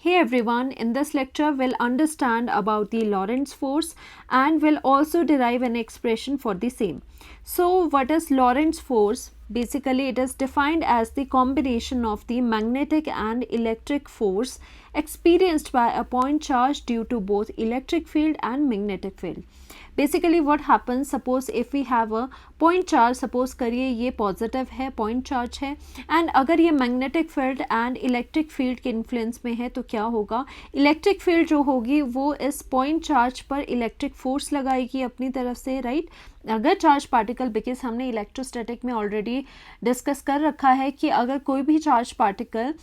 Hey everyone, in this lecture we'll understand about the Lorentz force and we'll also derive an expression for the same. So what is Lorentz force? Basically it is defined as the combination of the magnetic and electric force experienced by a point charge due to both electric field and magnetic field. Basically what happens, suppose if we have a point charge, suppose करिए ये positive है, point charge है, and अगर ये magnetic field and electric field के influence में है तो क्या होगा, इलेक्ट्रिक फील्ड जो होगी वो इस पॉइंट चार्ज पर इलेक्ट्रिक फोर्स लगाएगी अपनी तरफ से, राइट। अगर चार्ज पार्टिकल, बिकॉज हमने इलेक्ट्रोस्टैटिक में ऑलरेडी डिस्कस कर रखा है कि अगर कोई भी चार्ज पार्टिकल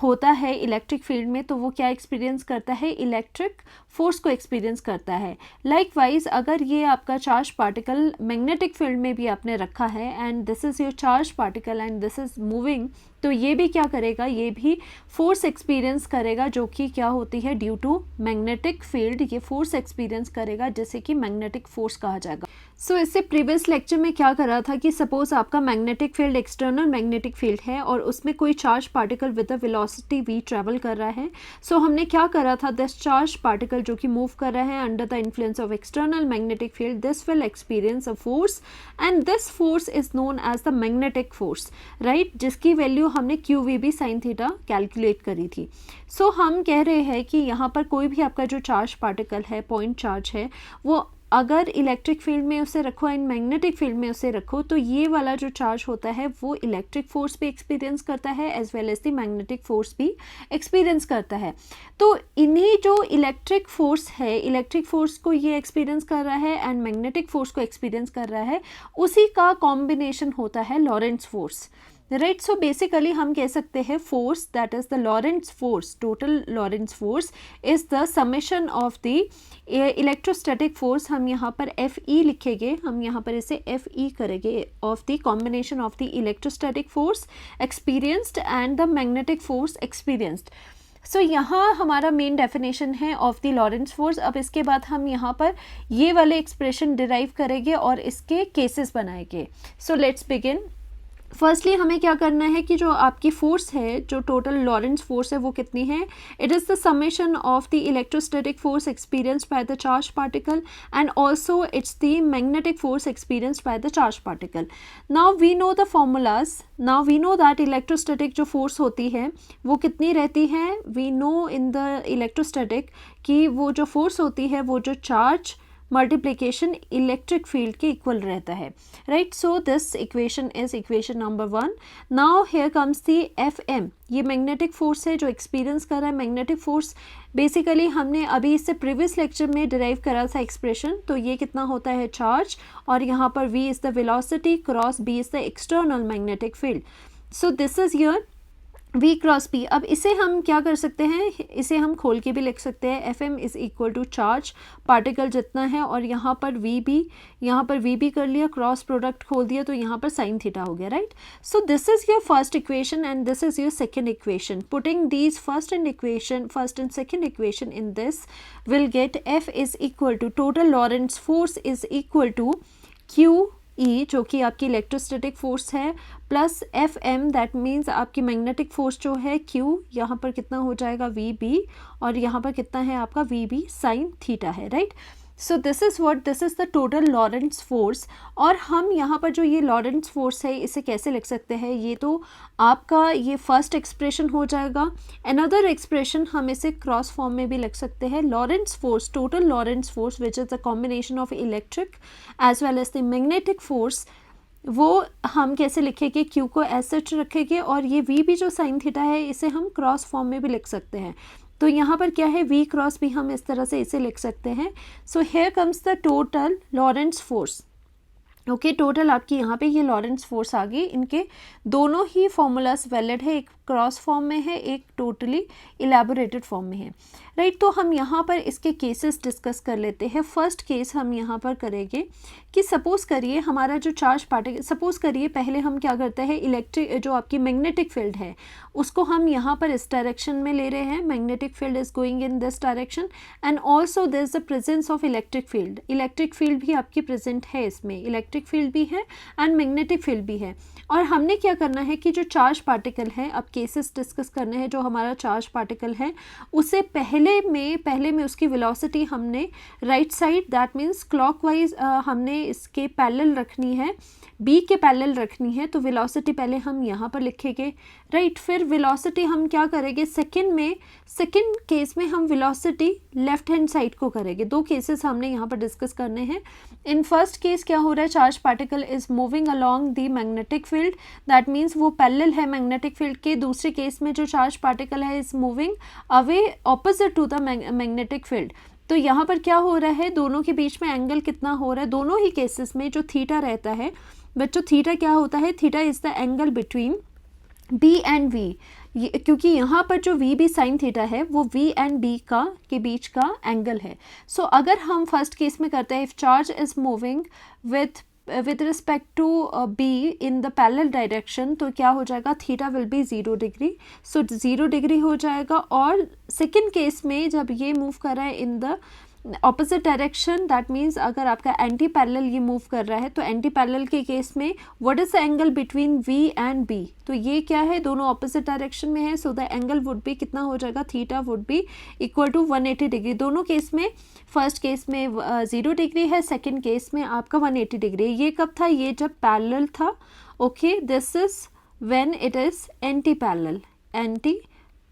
होता है इलेक्ट्रिक फील्ड में तो वो क्या एक्सपीरियंस करता है, इलेक्ट्रिक फोर्स को एक्सपीरियंस करता है। लाइकवाइज अगर ये आपका चार्ज पार्टिकल मैग्नेटिक फील्ड में भी आपने रखा है and this is your charge particle and this is moving, तो ये भी क्या करेगा, ये भी फोर्स एक्सपीरियंस करेगा जो कि क्या होती है, ड्यू टू मैग्नेटिक फील्ड ये फोर्स एक्सपीरियंस करेगा जिसे कि मैग्नेटिक फोर्स कहा जाएगा। सो इससे प्रीवियस लेक्चर में क्या करा था कि सपोज आपका magnetic field external magnetic field है और उसमें कोई charge particle with a velocity v travel कर रहा है। सो हमने क्या करा था, दिस चार्ज पार्टिकल जो कि मूव कर रहा है under the influence of external magnetic field, this will experience a force and this force is known as the magnetic force, right, जिसकी वैल्यू हमने QVB sin थीटा कैलकुलेट करी थी। सो हम कह रहे हैं कि यहाँ पर कोई भी आपका जो चार्ज पार्टिकल है, पॉइंट चार्ज है, वो अगर इलेक्ट्रिक फील्ड में उसे रखो एंड मैग्नेटिक फील्ड में उसे रखो तो ये वाला जो चार्ज होता है वो इलेक्ट्रिक फोर्स भी एक्सपीरियंस करता है as well as the magnetic force भी एक्सपीरियंस करता है। तो इन्हीं जो इलेक्ट्रिक फोर्स है, इलेक्ट्रिक फोर्स को ये एक्सपीरियंस कर रहा है एंड मैग्नेटिक फोर्स को एक्सपीरियंस कर रहा है, उसी का कॉम्बिनेशन होता है Lorentz force, right. So basically हम कह सकते हैं force that is the Lorentz force, total Lorentz force is the summation of the electrostatic force, हम यहाँ पर FE लिखेंगे, हम यहाँ पर इसे FE करेंगे, of the combination of the electrostatic force experienced and the magnetic force experienced. So यहाँ हमारा मेन डेफिनेशन है ऑफ द लॉरेंट्ज फोर्स। अब इसके बाद हम यहाँ पर ये वाले एक्सप्रेशन डिराइव करेंगे और इसके केसेस बनाएंगे। So let's begin. फर्स्टली हमें क्या करना है कि जो आपकी फोर्स है, जो टोटल लॉरेंट्ज फोर्स है वो कितनी है, it is the summation of the electrostatic force experienced by the charge particle and also it's the magnetic force experienced by the charge particle. Now we know the formulas, now we know that electrostatic जो force होती है वो कितनी रहती है, we know in the electrostatic कि वो जो फोर्स होती है वो जो चार्ज मल्टीप्लिकेशन इलेक्ट्रिक फील्ड के इक्वल रहता है, right. So this equation is equation number 1। Now here comes the FM, ये मैग्नेटिक फोर्स है जो एक्सपीरियंस कर रहा है मैग्नेटिक फोर्स। बेसिकली हमने अभी इससे प्रीवियस लेक्चर में डिराइव करा था एक्सप्रेशन, तो ये कितना होता है चार्ज, और यहाँ पर V is the velocity cross B is the external magnetic field. So this is your V cross P। अब इसे हम क्या कर सकते हैं, इसे हम खोल के भी लिख सकते हैं, FM is equal to charge particle जितना है और यहाँ पर VB कर लिया, क्रॉस प्रोडक्ट खोल दिया तो यहाँ पर साइन थीटा हो गया, right. So this is your first equation and this is your second equation. Putting these first and second equation in this will get F is equal to total Lorentz force is equal to QE जो कि आपकी electrostatic force है plus FM that means आपकी magnetic force जो है Q, यहाँ पर कितना हो जाएगा VB और यहाँ पर कितना है आपका VB साइन थीटा है, right. So this is the total Lorentz force. और हम यहाँ पर जो ये लॉरेंट्ज फोर्स है इसे कैसे लिख सकते हैं, ये तो आपका ये फर्स्ट एक्सप्रेशन हो जाएगा। अनदर एक्सप्रेशन हम इसे क्रॉस फॉर्म में भी लिख सकते हैं, Lorentz force, total Lorentz force which is the combination of electric as well as the magnetic force, वो हम कैसे लिखेंगे, Q को एज सच रखेंगे और ये V भी जो साइन थीटा है इसे हम क्रॉस फॉर्म में भी लिख सकते हैं। तो यहाँ पर क्या है, V क्रॉस भी हम इस तरह से इसे लिख सकते हैं। So here comes the total Lorentz force, okay. Total आपकी यहाँ पे ये लॉरेंट्ज फोर्स आ गई, इनके दोनों ही फॉर्मूलाज वैलिड है, एक क्रॉस फॉर्म में है, एक टोटली इलेबोरेटेड फॉर्म में है, राइट। तो हम यहाँ पर इसके केसेस डिस्कस कर लेते हैं। फर्स्ट केस हम यहाँ पर करेंगे कि सपोज़ करिए हमारा जो चार्ज पार्टिकल, सपोज़ करिए पहले हम क्या करते हैं, इलेक्ट्रिक जो आपकी मैग्नेटिक फील्ड है उसको हम यहाँ पर इस डायरेक्शन में ले रहे हैं, magnetic field is going in this direction and also there is the presence of electric field भी आपकी प्रेजेंट है इसमें, इलेक्ट्रिक फील्ड भी है एंड मैग्नेटिक फील्ड भी है। और हमने क्या करना है कि जो चार्ज पार्टिकल है, अब केसेस डिस्कस करने हैं, जो हमारा चार्ज पार्टिकल है उसे पहले में उसकी वेलोसिटी हमने right side, that means clockwise हमने इसके पैरेलल रखनी है, बी के पैरेलल रखनी है। तो वेलोसिटी पहले हम यहाँ पर लिखेंगे, राइट। फिर वेलोसिटी हम क्या करेंगे, सेकंड केस में हम वेलोसिटी लेफ्ट हैंड साइड को करेंगे। दो केसेस हमने यहाँ पर डिस्कस करने हैं। इन फर्स्ट केस क्या हो रहा है, charge particle is moving along the magnetic field, that means वो पैरेलल है मैग्नेटिक फील्ड के। दूसरे केस में जो चार्ज पार्टिकल है is moving away opposite to the magnetic field. तो यहाँ पर क्या हो रहा है, दोनों के बीच में एंगल कितना हो रहा है, दोनों ही केसेस में जो थीटा रहता है बच्चों, थीटा क्या होता है, theta is the angle between B and V, क्योंकि यहाँ पर जो वी बी साइन थीटा है वो वी एंड बी के बीच का एंगल है। सो अगर हम फर्स्ट केस में करते हैं, if charge is moving with respect to B in the parallel direction, तो क्या हो जाएगा, theta will be 0 degree, so 0 degree हो जाएगा। और सेकेंड केस में जब ये मूव कर रहा है in the opposite direction, that means अगर आपका एंटी पैरेलल ये मूव कर रहा है, तो एंटी पैरेलल के केस में what is the angle between V and B, तो ये क्या है, दोनों ऑपोजिट डायरेक्शन में है। So the angle would be कितना हो जाएगा, theta would be equal to 180 degree. दोनों केस में, फर्स्ट केस में 0 डिग्री है, सेकेंड केस में आपका 180 डिग्री। ये कब था, ये जब पैरेलल था। Okay, this is when it is anti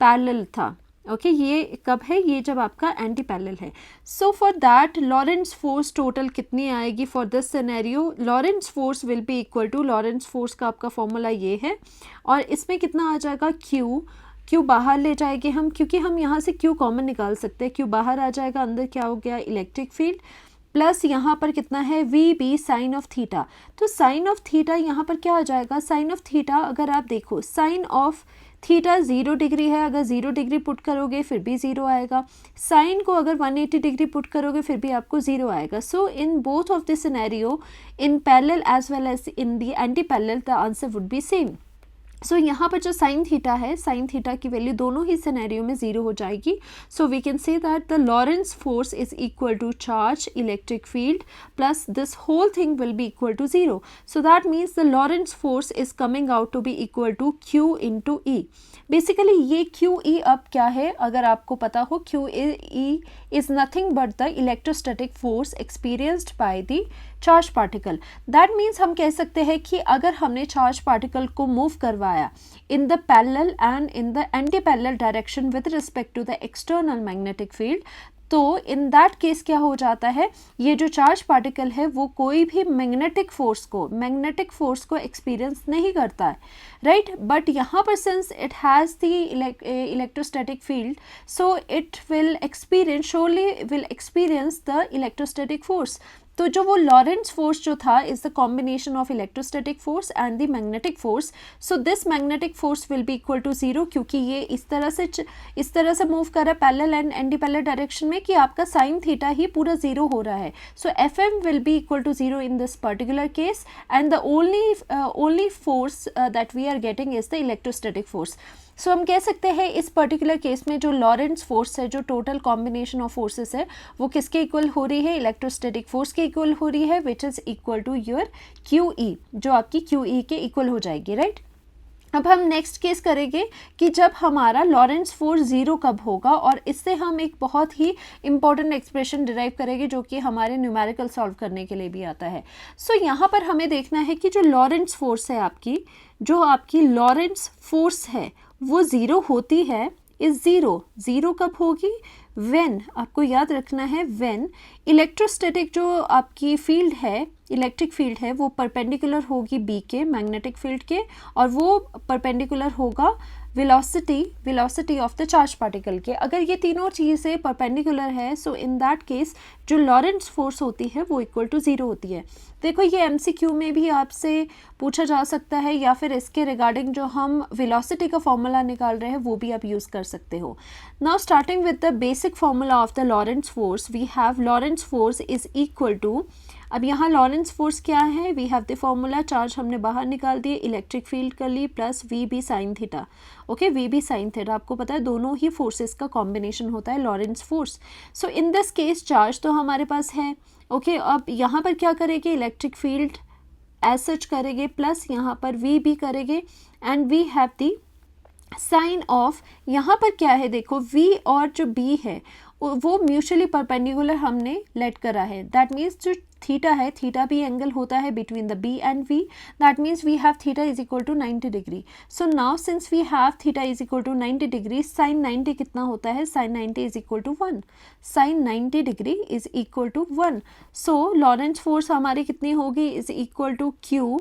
parallel था। ओके, ये कब है, ये जब आपका एंटी पैरेलल है। So for that Lorentz force total कितनी आएगी for this scenario, Lorentz force will be equal to, Lorentz force का आपका फॉर्मूला ये है, और इसमें कितना आ जाएगा, क्यू बाहर ले जाएंगे हम, क्योंकि हम यहाँ से क्यू कॉमन निकाल सकते हैं, क्यू बाहर आ जाएगा, अंदर क्या हो गया, इलेक्ट्रिक फील्ड, प्लस यहाँ पर कितना है, V B sine of theta. तो साइन ऑफ थीटा यहाँ पर क्या आ जाएगा, साइन ऑफ थीटा अगर आप देखो, साइन ऑफ थीटा 0 डिग्री है, अगर 0 डिग्री पुट करोगे फिर भी 0 आएगा। साइन को अगर 180 डिग्री पुट करोगे फिर भी आपको 0 आएगा। So in both of this scenario, in parallel as well as in the anti parallel, the answer would be same. So यहाँ पर जो साइन थीटा है, साइन थीटा की वैल्यू दोनों ही सिनेरियो में 0 हो जाएगी। So we can say that the Lorentz force is equal to charge electric field plus this whole thing will be equal to 0। So that means the Lorentz force is coming out to be equal to Q into E. Basically ये QE अब क्या है, अगर आपको पता हो, QE is nothing but the electrostatic force experienced by the charge particle. That means हम कह सकते हैं कि अगर हमने चार्ज पार्टिकल को मूव करवाया in the parallel and in the anti parallel direction with respect to the external magnetic field, तो इन दैट केस क्या हो जाता है, ये जो चार्ज पार्टिकल है वो कोई भी मैग्नेटिक फोर्स को एक्सपीरियंस नहीं करता है, राइट। बट यहाँ पर since it has the electrostatic field, so it will experience, surely will experience the electrostatic force. तो जो वो लॉरेंट्ज फोर्स जो था is the combination of electrostatic force and the magnetic force. So this magnetic force will be equal to 0, क्योंकि ये इस तरह से मूव कर रहा है parallel and anti parallel direction में कि आपका साइन थीटा ही पूरा 0 हो रहा है। So FM will be equal to 0 in this particular case and the only force that we are getting is the electrostatic force. So हम कह सकते हैं इस पर्टिकुलर केस में जो लॉरेंट्ज फोर्स है, जो टोटल कॉम्बिनेशन ऑफ फोर्सेस है, वो किसके इक्वल हो रही है, इलेक्ट्रोस्टैटिक फोर्स के इक्वल हो रही है, which is equal to your QE, जो आपकी QE के इक्वल हो जाएगी, राइट। अब हम नेक्स्ट केस करेंगे कि जब हमारा लॉरेंट्ज फोर्स 0 कब होगा, और इससे हम एक बहुत ही इंपॉर्टेंट एक्सप्रेशन डिराइव करेंगे जो कि हमारे न्यूमेरिकल सॉल्व करने के लिए भी आता है। सो यहाँ पर हमें देखना है कि जो लॉरेंट्ज फोर्स है आपकी, जो आपकी लॉरेंट्ज फोर्स है वो 0 होती है, इज 0 कब होगी, व्हेन, आपको याद रखना है, व्हेन इलेक्ट्रोस्टैटिक जो आपकी फील्ड है, इलेक्ट्रिक फील्ड है, वो परपेंडिकुलर होगी बी के मैग्नेटिक फील्ड के, और वो परपेंडिकुलर होगा velocity of the charge particle के। अगर ये तीनों चीज़ें परपेंडिकुलर है, सो इन दैट केस जो लॉरेंट्ज फोर्स होती है वो इक्वल टू 0 होती है। देखो ये MCQ में भी आपसे पूछा जा सकता है, या फिर इसके रिगार्डिंग जो हम वेलोसिटी का फॉर्मूला निकाल रहे हैं वो भी आप यूज़ कर सकते हो। Now starting with the basic formula of the Lorentz force, we have Lorentz force is equal to, अब यहाँ लॉरेंट्ज फोर्स क्या है, we have the formula, charge हमने बाहर निकाल दिए, इलेक्ट्रिक फील्ड कर ली, plus VB sine theta. Okay, VB sine theta आपको पता है दोनों ही फोर्सेस का कॉम्बिनेशन होता है Lorentz force. So in this case charge तो हमारे पास है। ओके, अब यहाँ पर क्या करेंगे, इलेक्ट्रिक फील्ड एज सच करेंगे प्लस यहाँ पर v भी करेंगे and we have the sine of, यहाँ पर क्या है देखो v और जो b है वो म्यूचुअली परपेंडिकुलर हमने लेट करा है, दैट मीन्स जो थीटा है, थीटा भी एंगल होता है between the b and v, that means we have theta is equal to 90 degree. So now since we have theta is equal to 90 degree, sine 90 कितना होता है, sine 90 is equal to 1, sine 90 degree is equal to 1. So Lorentz force हमारी कितनी होगी, is equal to q.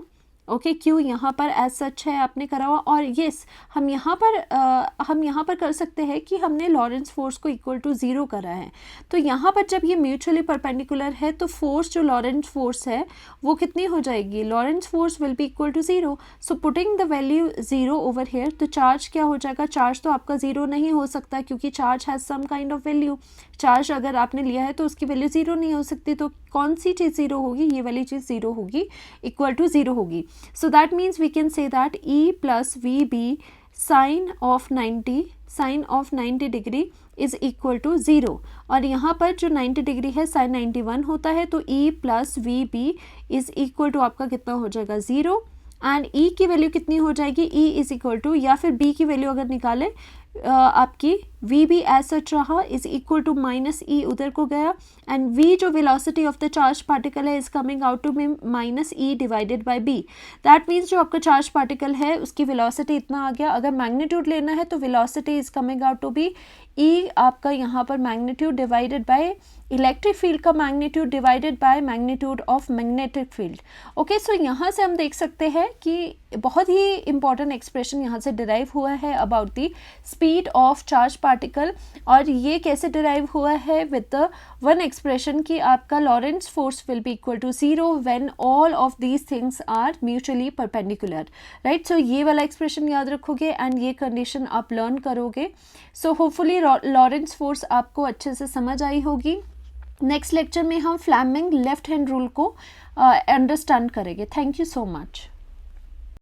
Okay, Q यहाँ पर as such है आपने करा हुआ, और येस हम यहाँ पर कर सकते हैं कि हमने लॉरेंस फोर्स को इक्वल टू 0 करा है. तो यहाँ पर जब ये म्यूचुअली परपेंडिकुलर है तो फोर्स जो लॉरेंस फोर्स है वो कितनी हो जाएगी, Lorentz force will be equal to 0. So putting the value 0 over here, तो चार्ज क्या हो जाएगा, चार्ज तो आपका 0 नहीं हो सकता क्योंकि charge has some kind of value. Charge अगर आपने लिया है तो उसकी वैल्यू 0 नहीं हो सकती, तो कौन सी चीज़ 0 होगी, ये वाली चीज़ 0 होगी, इक्वल टू 0 होगी. So that means we can say that E plus VB sine of 90 degree is equal to 0. और यहाँ पर जो 90 डिग्री है sin 91 होता है, तो E plus VB is equal to आपका कितना हो जाएगा 0. एंड E की वैल्यू कितनी हो जाएगी, E is equal to, या फिर B की वैल्यू अगर निकालें आपकी v भी एज सच रहा is equal to minus e, उधर को गया, एंड v जो velocity of the charge particle है is coming out to minus e divided by b. That means जो आपका चार्ज पार्टिकल है उसकी वेलोसिटी इतना आ गया. अगर मैग्नीट्यूड लेना है तो velocity is coming out to be e आपका यहाँ पर magnitude divided by electric field का magnitude divided by magnitude of magnetic field. Okay, so यहाँ से हम देख सकते हैं कि बहुत ही इंपॉर्टेंट एक्सप्रेशन यहाँ से डिराइव हुआ है about the speed of charge particle. और ये कैसे डिराइव हुआ है, विद द वन एक्सप्रेशन कि आपका Lorentz force will be equal to 0 when all of these things are mutually perpendicular, right. So ये वाला एक्सप्रेशन याद रखोगे एंड ये कंडीशन आप लर्न करोगे. सो होपफुली लॉरेंस फोर्स आपको अच्छे से समझ आई होगी. नेक्स्ट लेक्चर में हम फ्लेमिंग लेफ्ट हैंड रूल को अंडरस्टैंड करेंगे. Thank you so much.